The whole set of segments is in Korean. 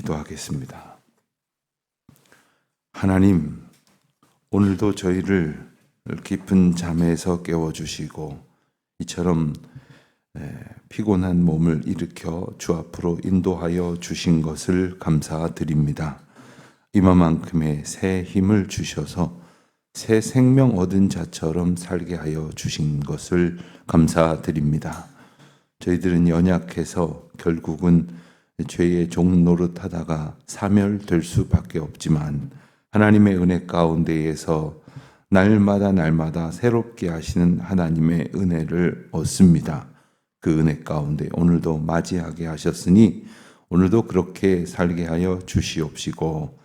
기도하겠습니다. 하나님, 오늘도 저희를 깊은 잠에서 깨워주시고 이처럼 피곤한 몸을 일으켜 주 앞으로 인도하여 주신 것을 감사드립니다. 이만큼의 새 힘을 주셔서 새 생명 얻은 자처럼 살게 하여 주신 것을 감사드립니다. 저희들은 연약해서 결국은 죄의 종 노릇하다가 사멸될 수밖에 없지만 하나님의 은혜 가운데에서 날마다 새롭게 하시는 하나님의 은혜를 얻습니다. 그 은혜 가운데 오늘도 맞이하게 하셨으니 오늘도 그렇게 살게 하여 주시옵시고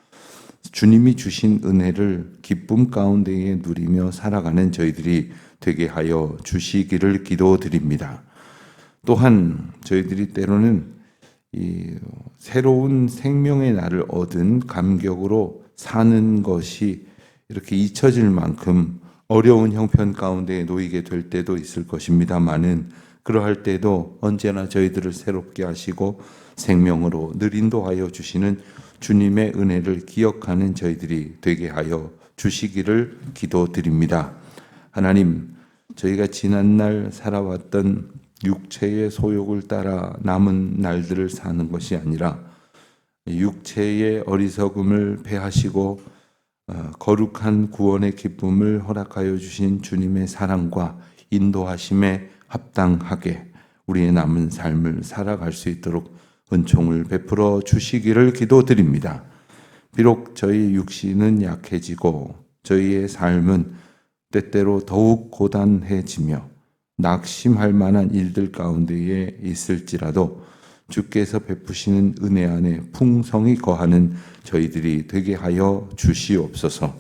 주님이 주신 은혜를 기쁨 가운데에 누리며 살아가는 저희들이 되게 하여 주시기를 기도드립니다. 또한 저희들이 때로는 이 새로운 생명의 날을 얻은 감격으로 사는 것이 이렇게 잊혀질 만큼 어려운 형편 가운데 놓이게 될 때도 있을 것입니다마는 그러할 때도 언제나 저희들을 새롭게 하시고 생명으로 늘 인도하여 주시는 주님의 은혜를 기억하는 저희들이 되게 하여 주시기를 기도드립니다. 하나님, 저희가 지난날 살아왔던 육체의 소욕을 따라 남은 날들을 사는 것이 아니라 육체의 어리석음을 패하시고 거룩한 구원의 기쁨을 허락하여 주신 주님의 사랑과 인도하심에 합당하게 우리의 남은 삶을 살아갈 수 있도록 은총을 베풀어 주시기를 기도드립니다. 비록 저희 육신은 약해지고 저희의 삶은 때때로 더욱 고단해지며 낙심할 만한 일들 가운데에 있을지라도 주께서 베푸시는 은혜 안에 풍성히 거하는 저희들이 되게 하여 주시옵소서.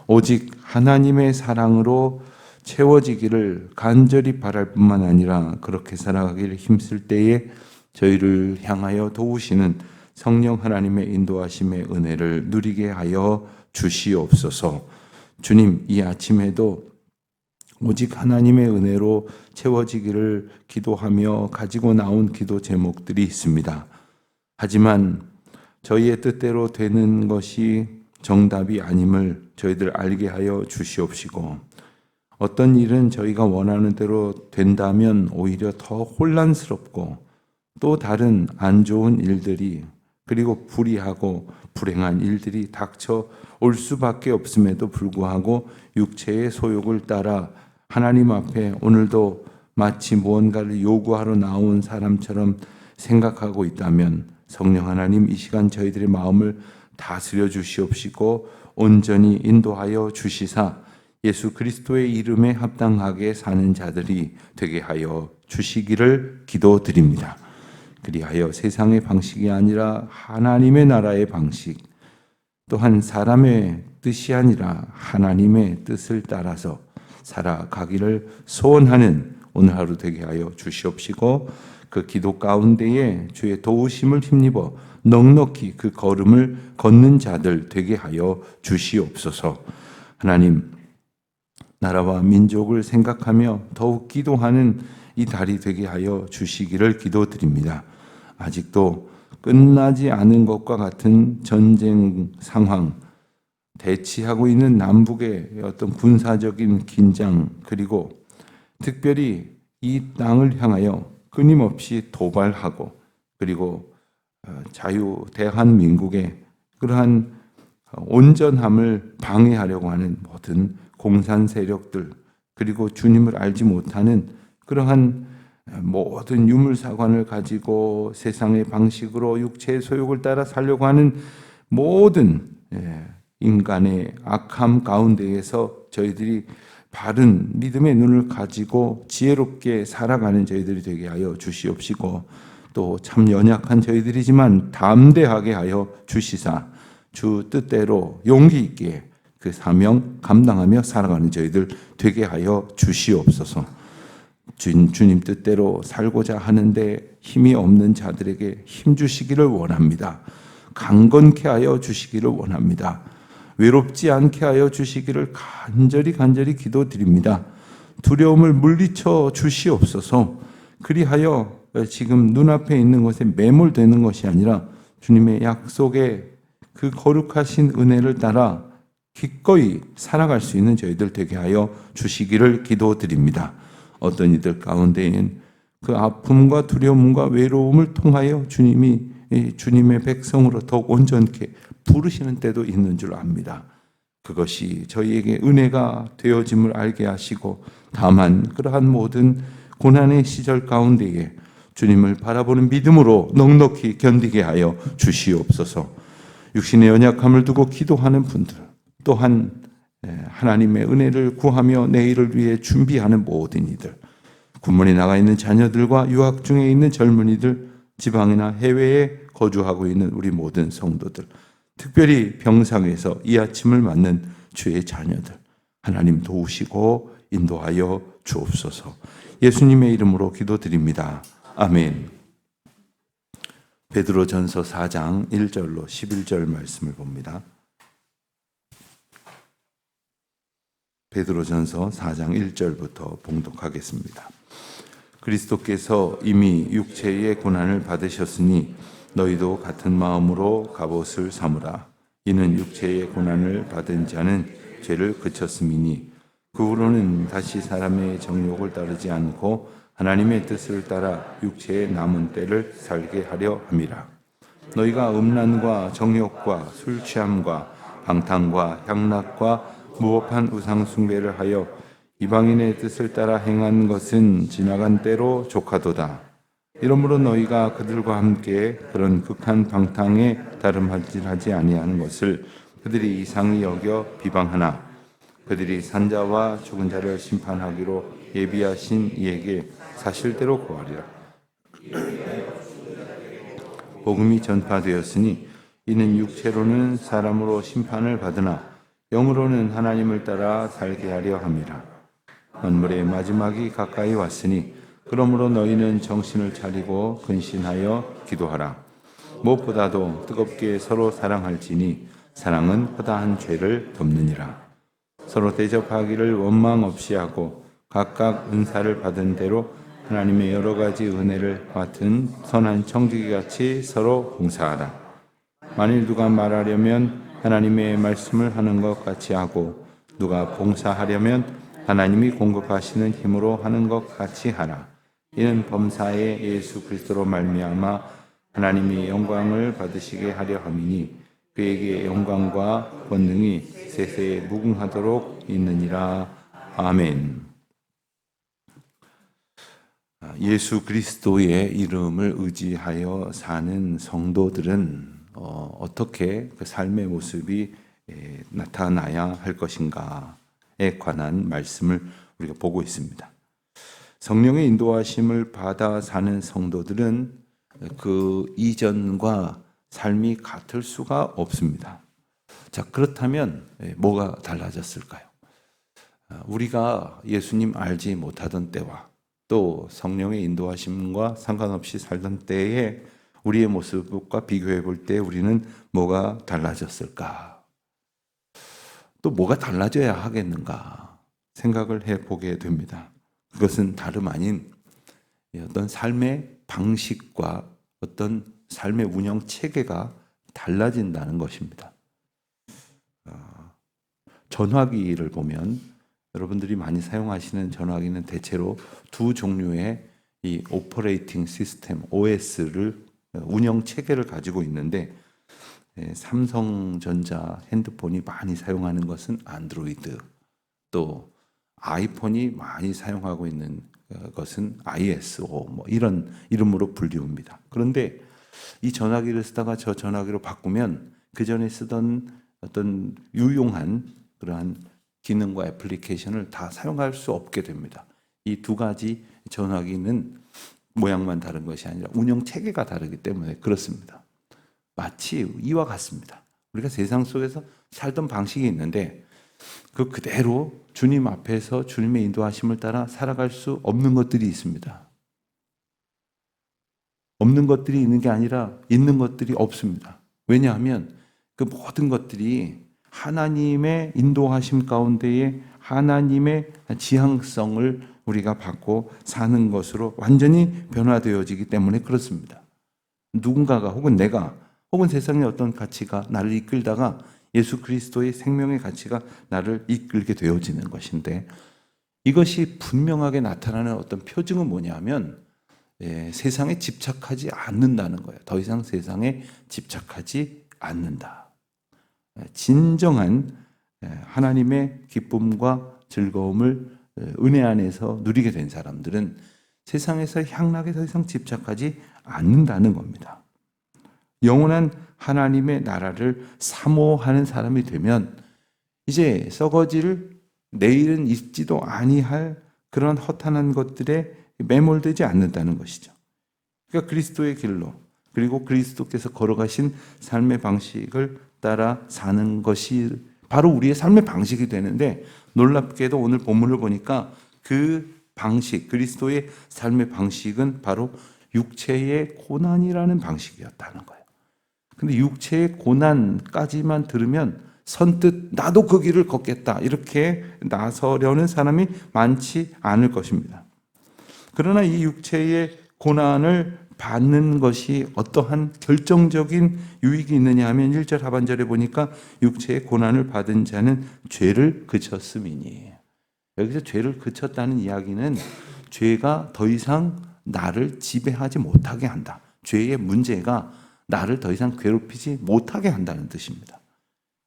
오직 하나님의 사랑으로 채워지기를 간절히 바랄 뿐만 아니라 그렇게 살아가기를 힘쓸 때에 저희를 향하여 도우시는 성령 하나님의 인도하심의 은혜를 누리게 하여 주시옵소서. 주님, 이 아침에도 오직 하나님의 은혜로 채워지기를 기도하며 가지고 나온 기도 제목들이 있습니다. 하지만 저희의 뜻대로 되는 것이 정답이 아님을 저희들 알게 하여 주시옵시고 어떤 일은 저희가 원하는 대로 된다면 오히려 더 혼란스럽고 또 다른 안 좋은 일들이 그리고 불의하고 불행한 일들이 닥쳐 올 수밖에 없음에도 불구하고 육체의 소욕을 따라 하나님 앞에 오늘도 마치 무언가를 요구하러 나온 사람처럼 생각하고 있다면 성령 하나님 이 시간 저희들의 마음을 다스려 주시옵시고 온전히 인도하여 주시사 예수 그리스도의 이름에 합당하게 사는 자들이 되게 하여 주시기를 기도드립니다. 그리하여 세상의 방식이 아니라 하나님의 나라의 방식, 또한 사람의 뜻이 아니라 하나님의 뜻을 따라서 살아가기를 소원하는 오늘 하루 되게 하여 주시옵시고 그 기도 가운데에 주의 도우심을 힘입어 넉넉히 그 걸음을 걷는 자들 되게 하여 주시옵소서. 하나님, 나라와 민족을 생각하며 더욱 기도하는 이 달이 되게 하여 주시기를 기도드립니다. 아직도 끝나지 않은 것과 같은 전쟁 상황, 대치하고 있는 남북의 어떤 군사적인 긴장, 그리고 특별히 이 땅을 향하여 끊임없이 도발하고 그리고 자유 대한민국의 그러한 온전함을 방해하려고 하는 모든 공산 세력들, 그리고 주님을 알지 못하는 그러한 모든 유물사관을 가지고 세상의 방식으로 육체의 소욕을 따라 살려고 하는 모든 인간의 악함 가운데에서 저희들이 바른 믿음의 눈을 가지고 지혜롭게 살아가는 저희들이 되게 하여 주시옵시고 또 참 연약한 저희들이지만 담대하게 하여 주시사 주 뜻대로 용기 있게 그 사명 감당하며 살아가는 저희들 되게 하여 주시옵소서. 주님 뜻대로 살고자 하는데 힘이 없는 자들에게 힘 주시기를 원합니다. 강건케 하여 주시기를 원합니다. 외롭지 않게 하여 주시기를 간절히 기도드립니다. 두려움을 물리쳐 주시옵소서. 그리하여 지금 눈앞에 있는 것에 매몰되는 것이 아니라 주님의 약속에 그 거룩하신 은혜를 따라 기꺼이 살아갈 수 있는 저희들 되게 하여 주시기를 기도드립니다. 어떤 이들 가운데엔 그 아픔과 두려움과 외로움을 통하여 주님의 백성으로 더욱 온전케 부르시는 때도 있는 줄 압니다. 그것이 저희에게 은혜가 되어짐을 알게 하시고, 다만 그러한 모든 고난의 시절 가운데에 주님을 바라보는 믿음으로 넉넉히 견디게 하여 주시옵소서. 육신의 연약함을 두고 기도하는 분들, 또한 하나님의 은혜를 구하며 내일을 위해 준비하는 모든 이들, 군문에 나가 있는 자녀들과 유학 중에 있는 젊은이들, 지방이나 해외에 거주하고 있는 우리 모든 성도들, 특별히 병상에서 이 아침을 맞는 주의 자녀들, 하나님 도우시고 인도하여 주옵소서. 예수님의 이름으로 기도드립니다. 아멘. 베드로전서 4장 1절로 11절 말씀을 봅니다. 베드로전서 4장 1절부터 봉독하겠습니다. 그리스도께서 이미 육체의 고난을 받으셨으니 너희도 같은 마음으로 갑옷을 삼으라. 이는 육체의 고난을 받은 자는 죄를 그쳤음이니 그 후로는 다시 사람의 정욕을 따르지 않고 하나님의 뜻을 따라 육체의 남은 때를 살게 하려 함이라. 너희가 음란과 정욕과 술 취함과 방탕과 향락과 무법한 우상 숭배를 하여 이방인의 뜻을 따라 행한 것은 지나간 때로 족하도다. 이러므로 너희가 그들과 함께 그런 극한 방탕에 다름하지 아니하는 것을 그들이 이상히 여겨 비방하나, 그들이 산자와 죽은 자를 심판하기로 예비하신 이에게 사실대로 구하리라. 복음이 전파되었으니 이는 육체로는 사람으로 심판을 받으나 영으로는 하나님을 따라 살게 하려 함이라. 만물의 마지막이 가까이 왔으니 그러므로 너희는 정신을 차리고 근신하여 기도하라. 무엇보다도 뜨겁게 서로 사랑할지니 사랑은 허다한 죄를 덮느니라. 서로 대접하기를 원망 없이 하고 각각 은사를 받은 대로 하나님의 여러 가지 은혜를 맡은 선한 청지기같이 서로 봉사하라. 만일 누가 말하려면 하나님의 말씀을 하는 것 같이 하고, 누가 봉사하려면 하나님이 공급하시는 힘으로 하는 것 같이 하라. 이는 범사에 예수 그리스도로 말미암아 하나님이 영광을 받으시게 하려 함이니 그에게 영광과 권능이 세세에 무궁하도록 있느니라. 아멘. 예수 그리스도의 이름을 의지하여 사는 성도들은 어떻게 그 삶의 모습이 나타나야 할 것인가에 관한 말씀을 우리가 보고 있습니다. 성령의 인도하심을 받아 사는 성도들은 그 이전과 삶이 같을 수가 없습니다. 자, 그렇다면 뭐가 달라졌을까요? 우리가 예수님 알지 못하던 때와 또 성령의 인도하심과 상관없이 살던 때에 우리의 모습과 비교해 볼 때 우리는 뭐가 달라졌을까? 또 뭐가 달라져야 하겠는가 생각을 해보게 됩니다. 그것은 다름 아닌 어떤 삶의 방식과 어떤 삶의 운영 체계가 달라진다는 것입니다. 전화기를 보면 여러분들이 많이 사용하시는 전화기는 대체로 두 종류의 이 오퍼레이팅 시스템 OS를 운영 체계를 가지고 있는데, 삼성전자 핸드폰이 많이 사용하는 것은 안드로이드, 또 아이폰이 많이 사용하고 있는 것은 ISO, 뭐 이런 이름으로 불리웁니다. 그런데 이 전화기를 쓰다가 저 전화기로 바꾸면 그 전에 쓰던 어떤 유용한 그러한 기능과 애플리케이션을 다 사용할 수 없게 됩니다. 이 두 가지 전화기는 모양만 다른 것이 아니라 운영 체계가 다르기 때문에 그렇습니다. 마치 이와 같습니다. 우리가 세상 속에서 살던 방식이 있는데 그 그대로 주님 앞에서 주님의 인도하심을 따라 살아갈 수 없는 것들이 있습니다. 없는 것들이 있는 게 아니라 있는 것들이 없습니다. 왜냐하면 그 모든 것들이 하나님의 인도하심 가운데에 하나님의 지향성을 우리가 받고 사는 것으로 완전히 변화되어지기 때문에 그렇습니다. 누군가가 혹은 내가 혹은 세상의 어떤 가치가 나를 이끌다가 예수 그리스도의 생명의 가치가 나를 이끌게 되어지는 것인데, 이것이 분명하게 나타나는 어떤 표징은 뭐냐면 세상에 집착하지 않는다는 거예요. 더 이상 세상에 집착하지 않는다. 진정한 하나님의 기쁨과 즐거움을 은혜 안에서 누리게 된 사람들은 세상에서 향락에 더 이상 집착하지 않는다는 겁니다. 영원한 하나님의 나라를 사모하는 사람이 되면 이제 썩어질 내일은 있지도 아니할 그런 허탄한 것들에 매몰되지 않는다는 것이죠. 그러니까 그리스도의 길로, 그리고 그리스도께서 걸어가신 삶의 방식을 따라 사는 것이 바로 우리의 삶의 방식이 되는데, 놀랍게도 오늘 본문을 보니까 그 방식, 그리스도의 삶의 방식은 바로 육체의 고난이라는 방식이었다는 거예요. 근데 육체의 고난까지만 들으면 선뜻 나도 그 길을 걷겠다 이렇게 나서려는 사람이 많지 않을 것입니다. 그러나 이 육체의 고난을 받는 것이 어떠한 결정적인 유익이 있느냐 하면 1절 하반절에 보니까 육체의 고난을 받은 자는 죄를 그쳤음이니, 여기서 죄를 그쳤다는 이야기는 죄가 더 이상 나를 지배하지 못하게 한다. 죄의 문제가 나를 더 이상 괴롭히지 못하게 한다는 뜻입니다.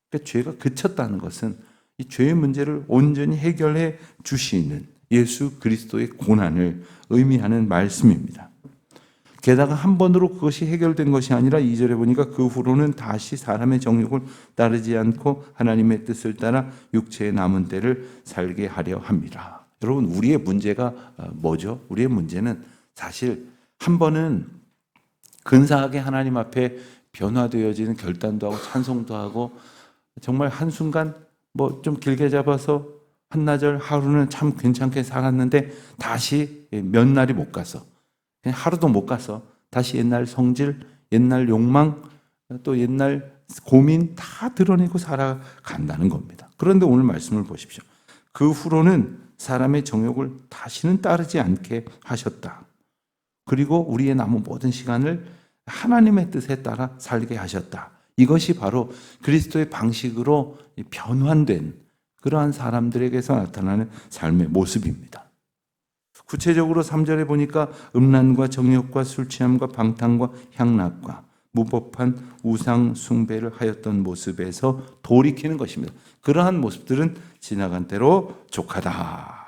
그러니까 죄가 그쳤다는 것은 이 죄의 문제를 온전히 해결해 주시는 예수 그리스도의 고난을 의미하는 말씀입니다. 게다가 한 번으로 그것이 해결된 것이 아니라 2절에 보니까 그 후로는 다시 사람의 정욕을 따르지 않고 하나님의 뜻을 따라 육체의 남은 때를 살게 하려 합니다. 여러분, 우리의 문제가 뭐죠? 우리의 문제는 사실 한 번은 근사하게 하나님 앞에 변화되어지는 결단도 하고 찬송도 하고, 정말 한순간 뭐 좀 길게 잡아서 한나절 하루는 참 괜찮게 살았는데 다시 몇 날이 못 가서, 그냥 하루도 못 가서 다시 옛날 성질, 옛날 욕망, 또 옛날 고민 다 드러내고 살아간다는 겁니다. 그런데 오늘 말씀을 보십시오. 그 후로는 사람의 정욕을 다시는 따르지 않게 하셨다. 그리고 우리의 남은 모든 시간을 하나님의 뜻에 따라 살게 하셨다. 이것이 바로 그리스도의 방식으로 변환된 그러한 사람들에게서 나타나는 삶의 모습입니다. 구체적으로 3절에 보니까 음란과 정욕과 술 취함과 방탕과 향락과 무법한 우상 숭배를 하였던 모습에서 돌이키는 것입니다. 그러한 모습들은 지나간 대로 족하다.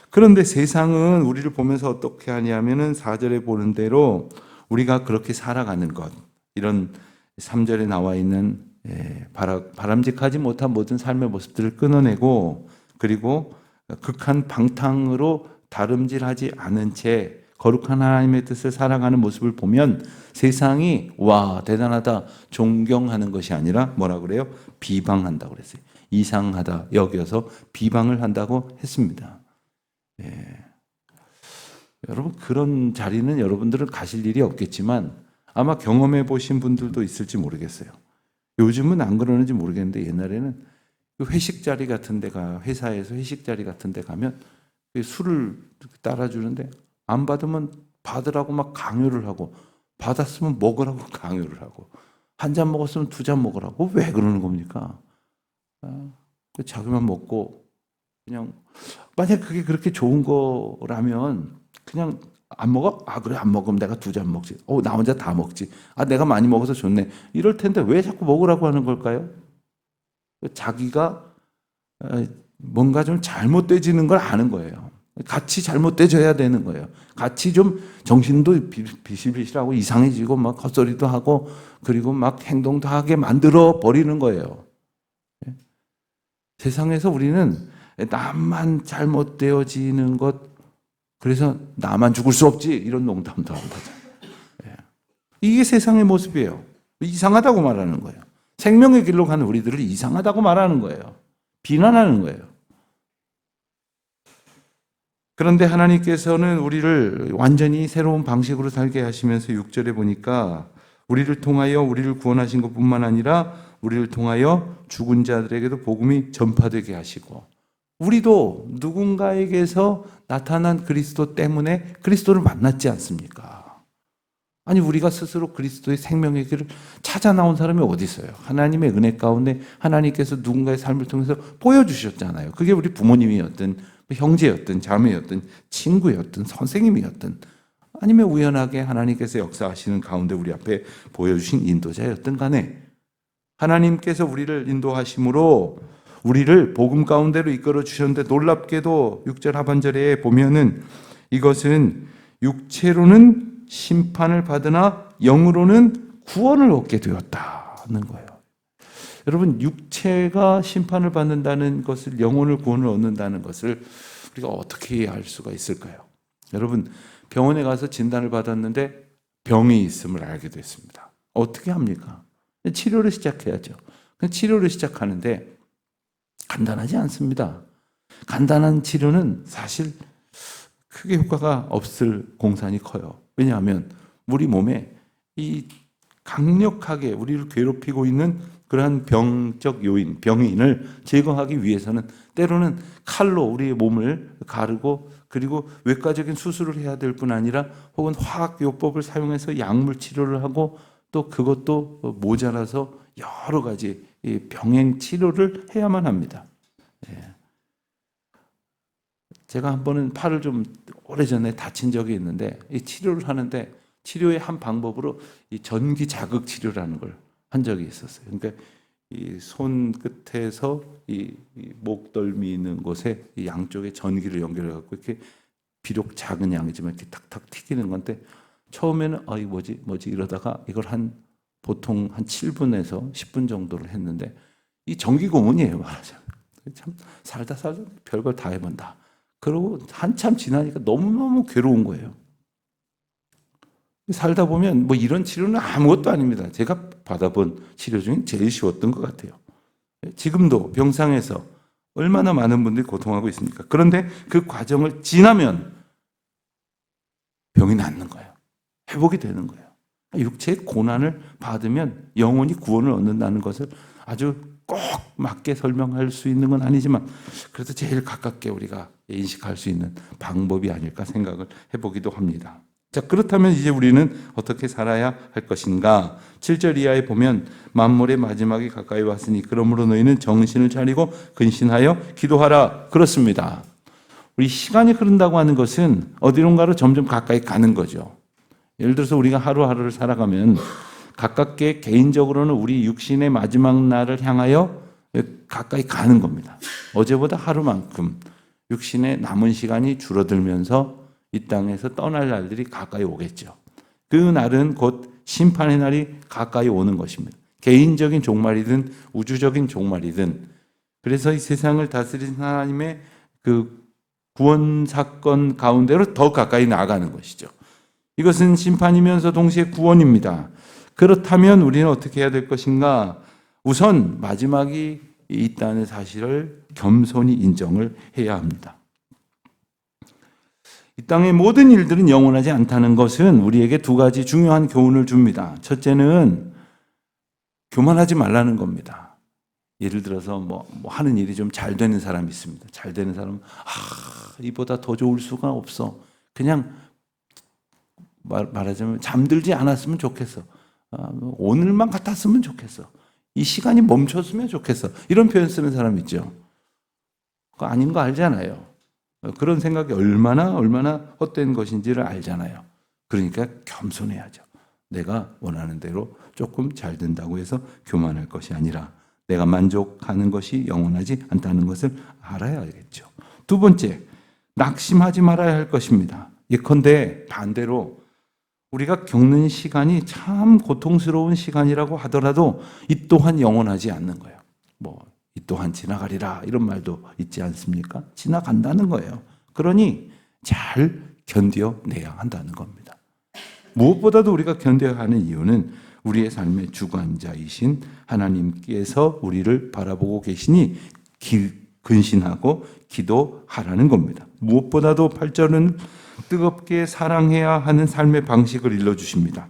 그런데 세상은 우리를 보면서 어떻게 하냐면은 4절에 보는 대로 우리가 그렇게 살아가는 것, 이런 3절에 나와 있는 바람직하지 못한 모든 삶의 모습들을 끊어내고, 그리고 극한 방탕으로 다름질하지 않은 채 거룩한 하나님의 뜻을 살아가는 모습을 보면 세상이 와 대단하다 존경하는 것이 아니라 뭐라 그래요? 비방한다고 그랬어요. 이상하다 여겨서 비방을 한다고 했습니다. 여러분, 그런 자리는 여러분들은 가실 일이 없겠지만 아마 경험해 보신 분들도 있을지 모르겠어요. 요즘은 안 그러는지 모르겠는데 옛날에는 회식 자리 같은 데가, 회사에서 회식 자리 같은 데 가면 술을 따라주는데 안 받으면 받으라고 막 강요를 하고, 받았으면 먹으라고 강요를 하고, 한 잔 먹었으면 2잔 먹으라고. 왜 그러는 겁니까? 자기만 먹고 그냥, 만약 그게 그렇게 좋은 거라면 그냥 안 먹어? 아 그래, 안 먹으면 내가 2잔 먹지. 나 혼자 다 먹지. 아 내가 많이 먹어서 좋네. 이럴 텐데 왜 자꾸 먹으라고 하는 걸까요? 자기가 뭔가 좀 잘못되지는 걸 아는 거예요. 같이 잘못되져야 되는 거예요. 같이 좀 정신도 비실비실하고 이상해지고 막 헛소리도 하고, 그리고 막 행동도 하게 만들어 버리는 거예요. 세상에서 우리는 나만 잘못되어지는 것, 그래서 나만 죽을 수 없지 이런 농담도 하고 하잖아요. 이게 세상의 모습이에요. 이상하다고 말하는 거예요. 생명의 길로 가는 우리들을 이상하다고 말하는 거예요. 비난하는 거예요. 그런데 하나님께서는 우리를 완전히 새로운 방식으로 살게 하시면서 6절에 보니까 우리를 통하여 우리를 구원하신 것뿐만 아니라 우리를 통하여 죽은 자들에게도 복음이 전파되게 하시고, 우리도 누군가에게서 나타난 그리스도 때문에 그리스도를 만났지 않습니까? 아니 우리가 스스로 그리스도의 생명의 길을 찾아 나온 사람이 어디 있어요? 하나님의 은혜 가운데 하나님께서 누군가의 삶을 통해서 보여주셨잖아요. 그게 우리 부모님이었든 형제였든 자매였든 친구였든 선생님이었든 아니면 우연하게 하나님께서 역사하시는 가운데 우리 앞에 보여주신 인도자였든 간에 하나님께서 우리를 인도하심으로 우리를 복음 가운데로 이끌어 주셨는데 놀랍게도 6절 하반절에 보면은 이것은 육체로는 심판을 받으나 영으로는 구원을 얻게 되었다는 거예요. 여러분 육체가 심판을 받는다는 것을 영혼을 구원을 얻는다는 것을 우리가 어떻게 알 수가 있을까요? 여러분 병원에 가서 진단을 받았는데 병이 있음을 알게 됐습니다. 어떻게 합니까? 치료를 시작해야죠. 치료를 시작하는데 간단하지 않습니다. 간단한 치료는 사실 크게 효과가 없을 공산이 커요. 왜냐하면 우리 몸에 이 강력하게 우리를 괴롭히고 있는 그러한 병적 요인, 병인을 제거하기 위해서는 때로는 칼로 우리의 몸을 가르고 그리고 외과적인 수술을 해야 될 뿐 아니라 혹은 화학요법을 사용해서 약물 치료를 하고 또 그것도 모자라서 여러 가지 병행 치료를 해야만 합니다. 제가 한 번은 팔을 좀 오래전에 다친 적이 있는데 이 치료를 하는데 치료의 한 방법으로 이 전기 자극 치료라는 걸 한 적이 있었어요. 그러니까 이 손 끝에서 이 목덜미 있는 곳에 이 양쪽에 전기를 연결해 갖고 이렇게 비록 작은 양이지만 이렇게 탁탁 튀기는 건데 처음에는 이 뭐지 이러다가 이걸 보통 한 7분에서 10분 정도를 했는데 이 전기 고문이에요, 말하자면. 참 살다 별걸 다 해본다. 그러고 한참 지나니까 너무너무 괴로운 거예요. 살다 보면 뭐 이런 치료는 아무것도 아닙니다. 제가 받아본 치료 중에 제일 쉬웠던 것 같아요. 지금도 병상에서 얼마나 많은 분들이 고통하고 있습니까? 그런데 그 과정을 지나면 병이 낫는 거예요. 회복이 되는 거예요. 육체의 고난을 받으면 영원히 구원을 얻는다는 것을 아주 꼭 맞게 설명할 수 있는 건 아니지만 그래도 제일 가깝게 우리가 인식할 수 있는 방법이 아닐까 생각을 해보기도 합니다. 자, 그렇다면 이제 우리는 어떻게 살아야 할 것인가? 7절 이하에 보면 만물의 마지막이 가까이 왔으니 그러므로 너희는 정신을 차리고 근신하여 기도하라. 그렇습니다. 우리 시간이 흐른다고 하는 것은 어디론가로 점점 가까이 가는 거죠. 예를 들어서 우리가 하루하루를 살아가면 가깝게 개인적으로는 우리 육신의 마지막 날을 향하여 가까이 가는 겁니다. 어제보다 하루만큼 육신의 남은 시간이 줄어들면서 이 땅에서 떠날 날들이 가까이 오겠죠. 그 날은 곧 심판의 날이 가까이 오는 것입니다. 개인적인 종말이든 우주적인 종말이든 그래서 이 세상을 다스린 하나님의 그 구원 사건 가운데로 더 가까이 나아가는 것이죠. 이것은 심판이면서 동시에 구원입니다. 그렇다면 우리는 어떻게 해야 될 것인가? 우선 마지막이 있다는 사실을 겸손히 인정을 해야 합니다. 이 땅의 모든 일들은 영원하지 않다는 것은 우리에게 두 가지 중요한 교훈을 줍니다. 첫째는 교만하지 말라는 겁니다. 예를 들어서 뭐 하는 일이 좀 잘 되는 사람이 있습니다. 잘 되는 사람은 이보다 더 좋을 수가 없어. 그냥 말하자면 잠들지 않았으면 좋겠어. 오늘만 같았으면 좋겠어. 이 시간이 멈췄으면 좋겠어. 이런 표현 쓰는 사람 있죠. 그거 아닌 거 알잖아요. 그런 생각이 얼마나 헛된 것인지를 알잖아요. 그러니까 겸손해야죠. 내가 원하는 대로 조금 잘 된다고 해서 교만할 것이 아니라 내가 만족하는 것이 영원하지 않다는 것을 알아야겠죠. 두 번째, 낙심하지 말아야 할 것입니다. 예컨대 반대로 우리가 겪는 시간이 참 고통스러운 시간이라고 하더라도 이 또한 영원하지 않는 거예요. 이 또한 지나가리라 이런 말도 있지 않습니까? 지나간다는 거예요. 그러니 잘 견뎌내야 한다는 겁니다. 무엇보다도 우리가 견뎌야 하는 이유는 우리의 삶의 주관자이신 하나님께서 우리를 바라보고 계시니 근신하고 기도하라는 겁니다. 무엇보다도 8절은 뜨겁게 사랑해야 하는 삶의 방식을 일러주십니다.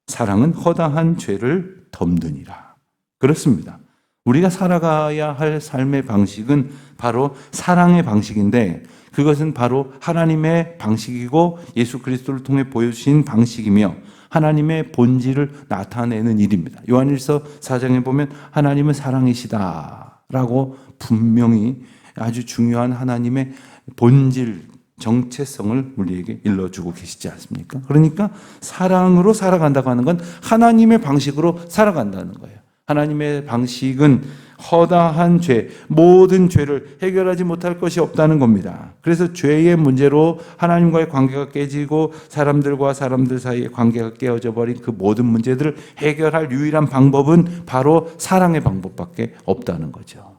사랑은 허다한 죄를 덮느니라. 그렇습니다. 우리가 살아가야 할 삶의 방식은 바로 사랑의 방식인데 그것은 바로 하나님의 방식이고 예수 그리스도를 통해 보여주신 방식이며 하나님의 본질을 나타내는 일입니다. 요한일서 4장에 보면 하나님은 사랑이시다라고 분명히 아주 중요한 하나님의 본질, 정체성을 우리에게 일러주고 계시지 않습니까? 그러니까 사랑으로 살아간다고 하는 건 하나님의 방식으로 살아간다는 거예요. 하나님의 방식은 허다한 죄, 모든 죄를 해결하지 못할 것이 없다는 겁니다. 그래서 죄의 문제로 하나님과의 관계가 깨지고 사람들과 사람들 사이의 관계가 깨어져 버린 그 모든 문제들을 해결할 유일한 방법은 바로 사랑의 방법밖에 없다는 거죠.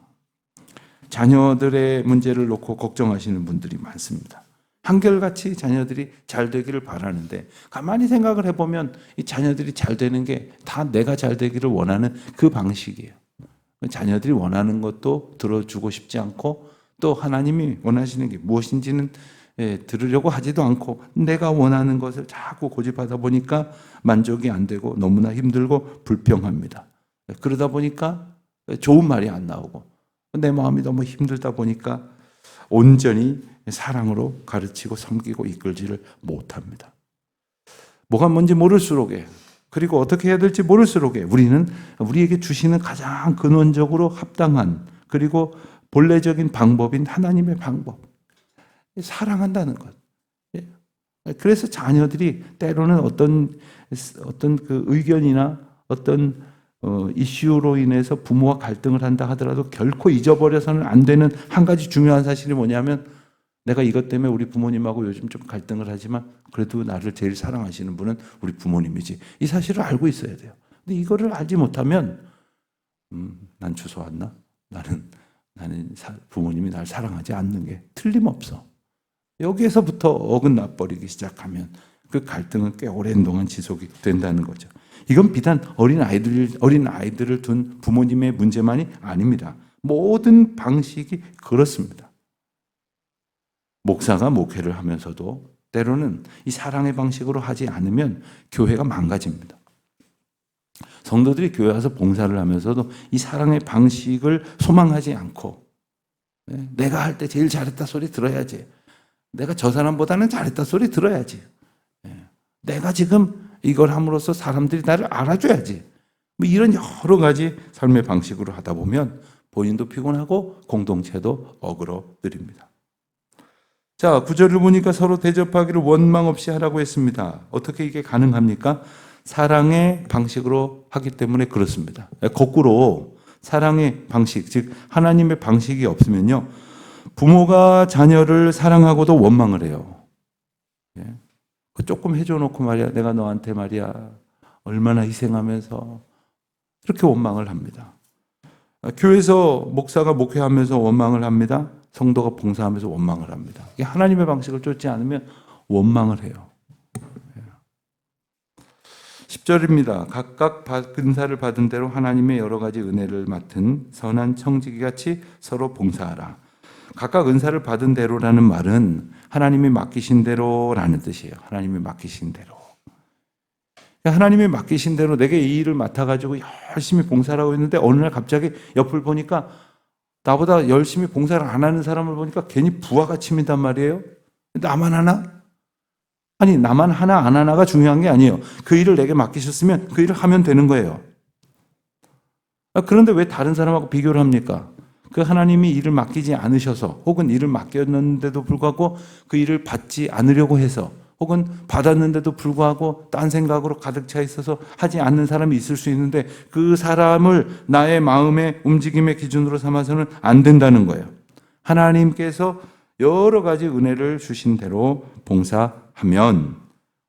자녀들의 문제를 놓고 걱정하시는 분들이 많습니다. 한결같이 자녀들이 잘 되기를 바라는데 가만히 생각을 해보면 이 자녀들이 잘 되는 게 다 내가 잘 되기를 원하는 그 방식이에요. 자녀들이 원하는 것도 들어주고 싶지 않고 또 하나님이 원하시는 게 무엇인지는 들으려고 하지도 않고 내가 원하는 것을 자꾸 고집하다 보니까 만족이 안 되고 너무나 힘들고 불평합니다. 그러다 보니까 좋은 말이 안 나오고 내 마음이 너무 힘들다 보니까 온전히 사랑으로 가르치고 섬기고 이끌지를 못합니다. 뭐가 뭔지 모를수록에 그리고 어떻게 해야 될지 모를수록에 우리는 우리에게 주시는 가장 근원적으로 합당한 그리고 본래적인 방법인 하나님의 방법, 사랑한다는 것. 그래서 자녀들이 때로는 어떤 그 의견이나 어떤 이슈로 인해서 부모와 갈등을 한다 하더라도 결코 잊어버려서는 안 되는 한 가지 중요한 사실이 뭐냐면 내가 이것 때문에 우리 부모님하고 요즘 좀 갈등을 하지만 그래도 나를 제일 사랑하시는 분은 우리 부모님이지. 이 사실을 알고 있어야 돼요. 근데 이거를 알지 못하면 난 주소왔나? 나는 부모님이 날 사랑하지 않는 게 틀림없어. 여기에서부터 어긋나 버리기 시작하면 그 갈등은 꽤 오랜 동안 지속이 된다는 거죠. 이건 비단 어린 아이들을 둔 부모님의 문제만이 아닙니다. 모든 방식이 그렇습니다. 목사가 목회를 하면서도 때로는 이 사랑의 방식으로 하지 않으면 교회가 망가집니다. 성도들이 교회 와서 봉사를 하면서도 이 사랑의 방식을 소망하지 않고 내가 할 때 제일 잘했다 소리 들어야지. 내가 저 사람보다는 잘했다 소리 들어야지. 내가 지금 이걸 함으로써 사람들이 나를 알아줘야지. 뭐 이런 여러 가지 삶의 방식으로 하다 보면 본인도 피곤하고 공동체도 어그러뜨립니다. 자, 9절을 보니까 서로 대접하기를 원망 없이 하라고 했습니다. 어떻게 이게 가능합니까? 사랑의 방식으로 하기 때문에 그렇습니다. 거꾸로 사랑의 방식, 즉 하나님의 방식이 없으면요. 부모가 자녀를 사랑하고도 원망을 해요. 조금 해줘 놓고 말이야. 내가 너한테 말이야. 얼마나 희생하면서 이렇게 원망을 합니다. 교회에서 목사가 목회하면서 원망을 합니다. 성도가 봉사하면서 원망을 합니다. 하나님의 방식을 쫓지 않으면 원망을 해요. 10절입니다. 각각 은사를 받은 대로 하나님의 여러 가지 은혜를 맡은 선한 청지기같이 서로 봉사하라. 각각 은사를 받은 대로라는 말은 하나님이 맡기신 대로라는 뜻이에요. 하나님이 맡기신 대로. 하나님이 맡기신 대로 내게 이 일을 맡아가지고 열심히 봉사를 하고 있는데 어느 날 갑자기 옆을 보니까 나보다 열심히 봉사를 안 하는 사람을 보니까 괜히 부하가 치민단 말이에요. 나만 하나? 아니, 나만 하나 안 하나가 중요한 게 아니에요. 그 일을 내게 맡기셨으면 그 일을 하면 되는 거예요. 그런데 왜 다른 사람하고 비교를 합니까? 그 하나님이 일을 맡기지 않으셔서 혹은 일을 맡겼는데도 불구하고 그 일을 받지 않으려고 해서 혹은 받았는데도 불구하고 딴 생각으로 가득 차 있어서 하지 않는 사람이 있을 수 있는데 그 사람을 나의 마음의 움직임의 기준으로 삼아서는 안 된다는 거예요. 하나님께서 여러 가지 은혜를 주신 대로 봉사하면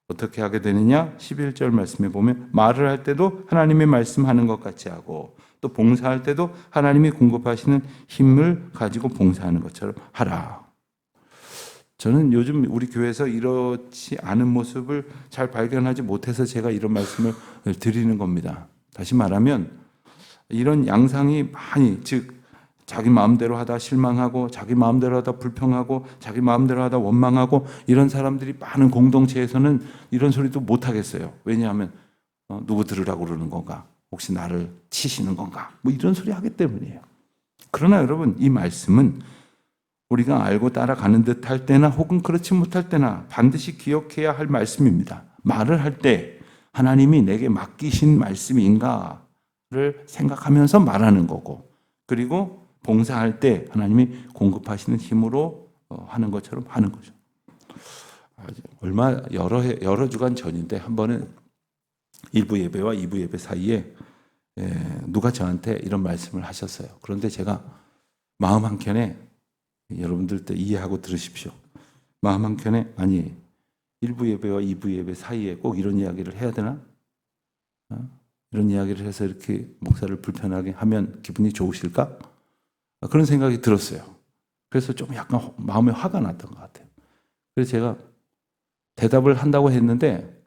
어떻게 하게 되느냐? 11절 말씀에 보면 말을 할 때도 하나님의 말씀하는 것 같이 하고 또 봉사할 때도 하나님이 공급하시는 힘을 가지고 봉사하는 것처럼 하라. 저는 요즘 우리 교회에서 이렇지 않은 모습을 잘 발견하지 못해서 제가 이런 말씀을 드리는 겁니다. 다시 말하면 이런 양상이 많이, 즉 자기 마음대로 하다 실망하고 자기 마음대로 하다 불평하고 자기 마음대로 하다 원망하고 이런 사람들이 많은 공동체에서는 이런 소리도 못 하겠어요. 왜냐하면 누구 들으라고 그러는 건가? 혹시 나를 치시는 건가? 뭐 이런 소리 하기 때문이에요. 그러나 여러분, 이 말씀은 우리가 알고 따라가는 듯 할 때나 혹은 그렇지 못할 때나 반드시 기억해야 할 말씀입니다. 말을 할 때 하나님이 내게 맡기신 말씀인가를 생각하면서 말하는 거고, 그리고 봉사할 때 하나님이 공급하시는 힘으로 하는 것처럼 하는 거죠. 여러 주간 전인데 한 번은 1부 예배와 2부 예배 사이에 누가 저한테 이런 말씀을 하셨어요. 그런데 제가 마음 한켠에, 여러분들도 이해하고 들으십시오. 마음 한켠에, 아니 1부 예배와 2부 예배 사이에 꼭 이런 이야기를 해야 되나? 이런 이야기를 해서 이렇게 목사를 불편하게 하면 기분이 좋으실까? 그런 생각이 들었어요. 그래서 좀 약간 마음에 화가 났던 것 같아요. 그래서 제가 대답을 한다고 했는데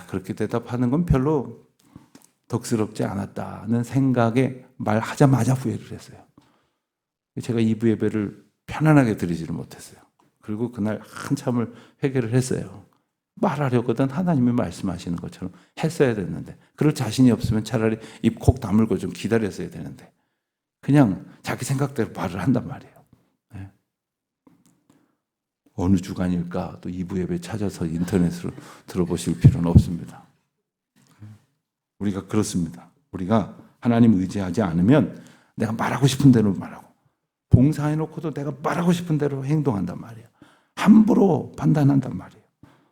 그렇게 대답하는 건 별로 덕스럽지 않았다는 생각에 말하자마자 후회를 했어요. 제가 2부 예배를 편안하게 드리지를 못했어요. 그리고 그날 한참을 회개를 했어요. 말하려거든 하나님이 말씀하시는 것처럼 했어야 됐는데, 그럴 자신이 없으면 차라리 입 콕 다물고 좀 기다렸어야 되는데 그냥 자기 생각대로 말을 한단 말이에요. 네. 어느 주간일까 또 2부 예배 찾아서 인터넷으로 들어보실 필요는 없습니다. 우리가 그렇습니다. 우리가 하나님 의지하지 않으면 내가 말하고 싶은 대로 말하고, 봉사해놓고도 내가 말하고 싶은 대로 행동한단 말이에요. 함부로 판단한단 말이에요.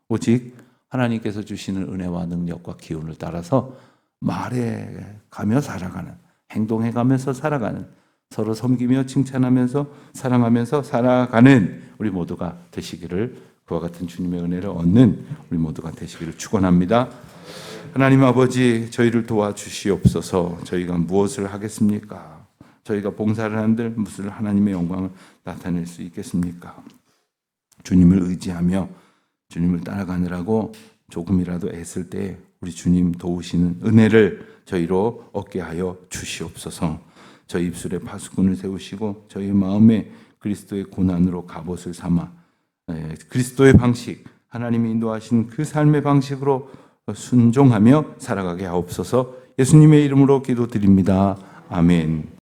오직 하나님께서 주시는 은혜와 능력과 기운을 따라서 말해가며 살아가는, 행동해가면서 살아가는, 서로 섬기며 칭찬하면서 사랑하면서 살아가는 우리 모두가 되시기를, 그와 같은 주님의 은혜를 얻는 우리 모두가 되시기를 축원합니다. 하나님 아버지, 저희를 도와주시옵소서. 저희가 무엇을 하겠습니까? 저희가 봉사를 한들 무슨 하나님의 영광을 나타낼 수 있겠습니까? 주님을 의지하며 주님을 따라가느라고 조금이라도 애쓸 때 우리 주님 도우시는 은혜를 저희로 얻게 하여 주시옵소서. 저희 입술에 파수꾼을 세우시고 저희 마음에 그리스도의 고난으로 갑옷을 삼아 그리스도의 방식, 하나님이 인도하신 그 삶의 방식으로 순종하며 살아가게 하옵소서. 예수님의 이름으로 기도드립니다. 아멘.